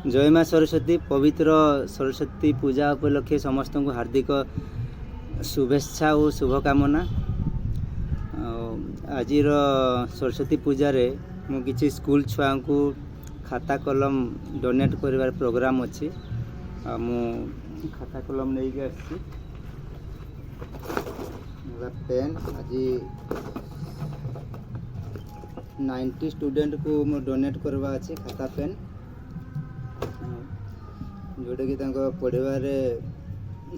जय माँ सरस्वती पवित्र सरस्वती पूजा उपलक्षे समस्त को हार्दिक शुभेच्छा और शुभकामना। आज सरस्वती पूजा रे मु किसी स्कूल छुआ को खाता कलम डोनेट कर प्रोग्राम अच्छी मु खाता कलम नहीं आसी पेन आज 90 स्टूडेंट को मु डोनेट करवा अच्छी खाता पेन जोटा कि पढ़ारे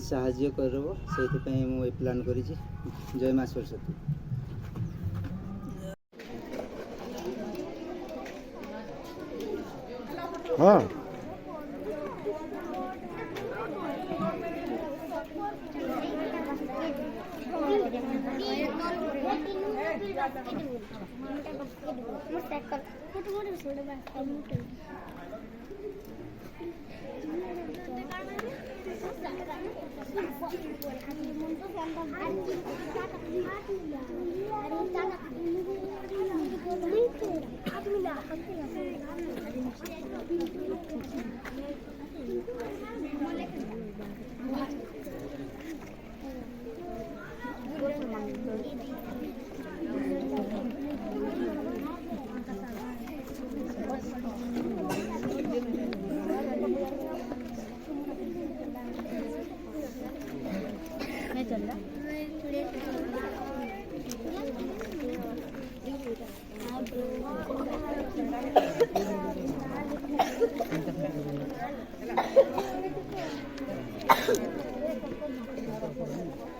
साहाय्य करब से मुझे प्लान कर। जय माँ सरस्वती। हाँ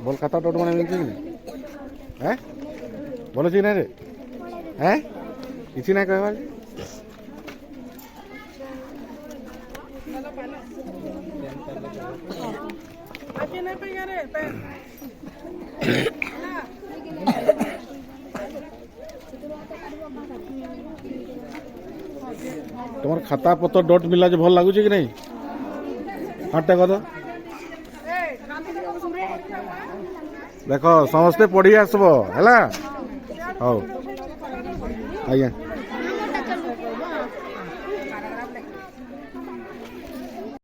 बोल खाता टोट बना मिलती हैं बोलो ची ना रे हैं किसी ना कहवा तुम खाता पत्र डॉट मिला जो भल लगुच कि नहीं हाँ टेक देख समस्ते पढ़ी आसब है। हौ आज्ञा।